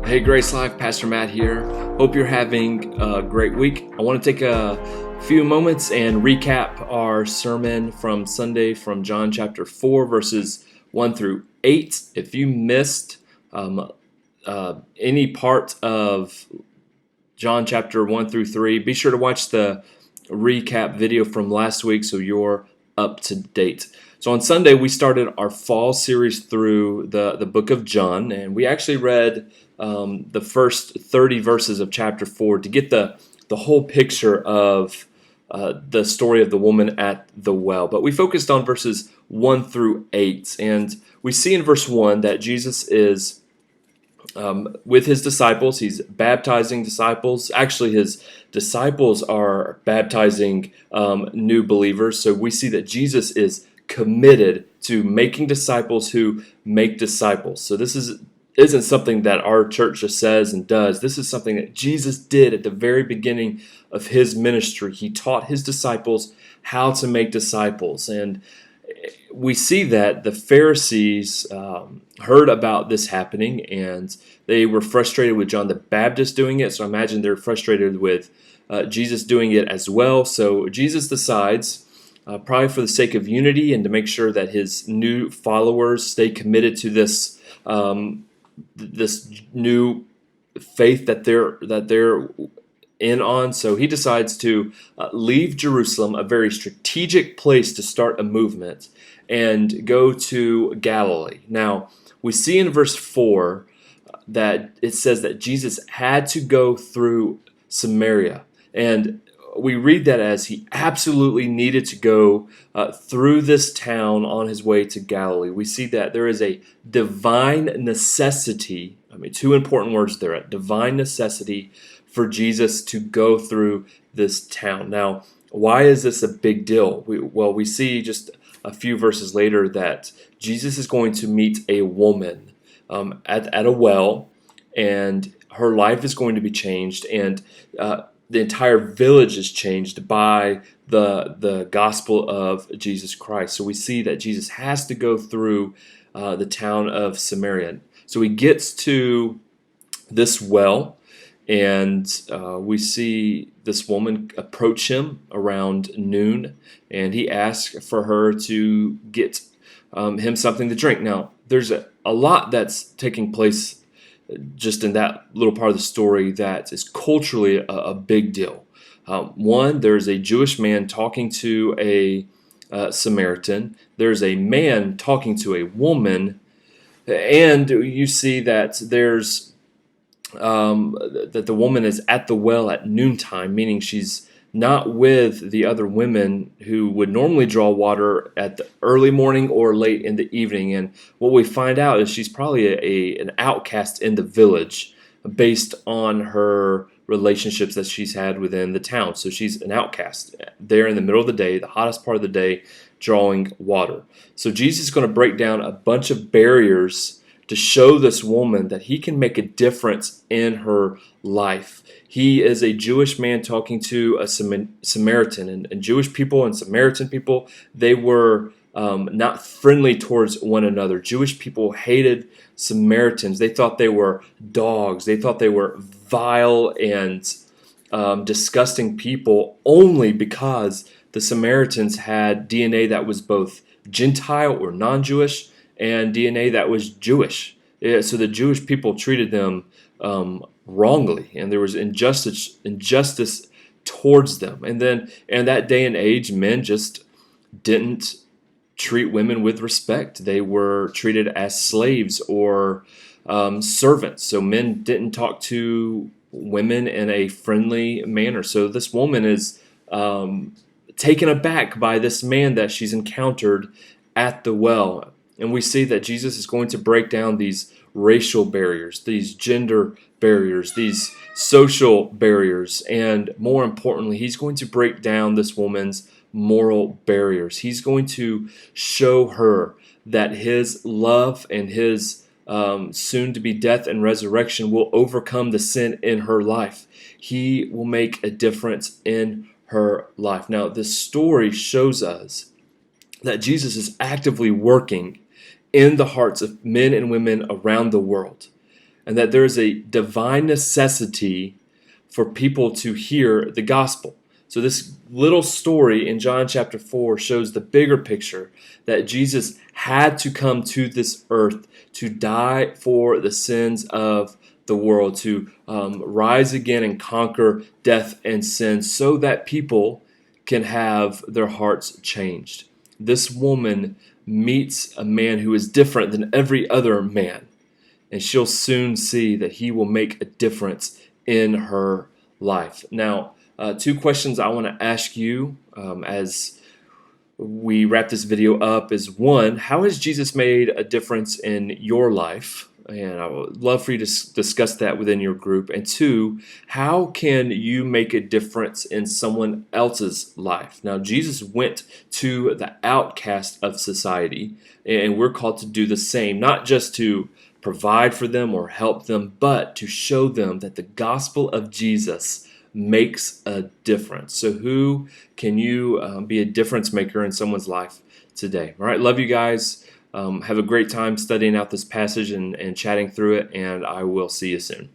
Hey, Grace Life, Pastor Matt here. Hope you're having a great week. I want to take a few moments and recap our sermon from Sunday from John chapter 4, verses 1 through 8. If you missed any part of John chapter 1 through 3, be sure to watch the recap video from last week so you're up to date. So on Sunday, we started our fall series through the book of John, and we actually read the first 30 verses of chapter 4 to get the whole picture of the story of the woman at the well. But we focused on verses 1 through 8, and we see in verse 1 that Jesus is with his disciples. He's baptizing disciples. Actually, his disciples are baptizing new believers. So we see that Jesus is committed to making disciples who make disciples. So this isn't something that our church just says and does. This is something that Jesus did at the very beginning of his ministry. He taught his disciples how to make disciples. And we see that the Pharisees heard about this happening, and they were frustrated with John the Baptist doing it. So I imagine they're frustrated with Jesus doing it as well. So Jesus decides, probably for the sake of unity and to make sure that his new followers stay committed to this this new faith that they're in on. So he decides to leave Jerusalem, a very strategic place to start a movement, and go to Galilee. Now, we see in verse 4 that it says that Jesus had to go through Samaria. And we read that as he absolutely needed to go through this town on his way to Galilee. We see that there is a divine necessity. I mean, two important words there, a divine necessity for Jesus to go through this town. Now, why is this a big deal? We see just a few verses later that Jesus is going to meet a woman at a well, and her life is going to be changed, and the entire village is changed by the gospel of Jesus Christ. So we see that Jesus has to go through the town of Samaria. So he gets to this well, and we see this woman approach him around noon, and he asks for her to get him something to drink. Now, there's a lot that's taking place just in that little part of the story that is culturally a big deal. One, there's a Jewish man talking to a Samaritan. There's a man talking to a woman, and you see that there's that the woman is at the well at noontime, meaning she's not with the other women who would normally draw water at the early morning or late in the evening. And what we find out is she's probably an outcast in the village based on her relationships that she's had within the town. So she's an outcast there in the middle of the day, the hottest part of the day, drawing water. So Jesus is going to break down a bunch of barriers to show this woman that he can make a difference in her life. He is a Jewish man talking to a Samaritan, and Jewish people and Samaritan people, they were not friendly towards one another. Jewish people hated Samaritans. They thought they were dogs. They thought they were vile and disgusting people only because the Samaritans had DNA that was both Gentile or non-Jewish and DNA that was Jewish. So the Jewish people treated them wrongly, and there was injustice towards them. And then in that day and age, men just didn't treat women with respect. They were treated as slaves or servants. So men didn't talk to women in a friendly manner. So this woman is taken aback by this man that she's encountered at the well. And we see that Jesus is going to break down these racial barriers, these gender barriers, these social barriers, and more importantly, he's going to break down this woman's moral barriers. He's going to show her that his love and his soon-to-be death and resurrection will overcome the sin in her life. He will make a difference in her life. Now, this story shows us that Jesus is actively working in the hearts of men and women around the world. and that there is a divine necessity for people to hear the gospel. So this little story in John chapter 4 shows the bigger picture that Jesus had to come to this earth to die for the sins of the world, to rise again and conquer death and sin so that people can have their hearts changed. This woman meets a man who is different than every other man, and she'll soon see that he will make a difference in her life. Now, two questions I want to ask you as we wrap this video up is, one, how has Jesus made a difference in your life? And I would love for you to discuss that within your group. And two, how can you make a difference in someone else's life? Now, Jesus went to the outcast of society, and we're called to do the same, not just to provide for them or help them, but to show them that the gospel of Jesus makes a difference. So who can you be a difference maker in someone's life today? All right, love you guys. Have a great time studying out this passage and chatting through it, and I will see you soon.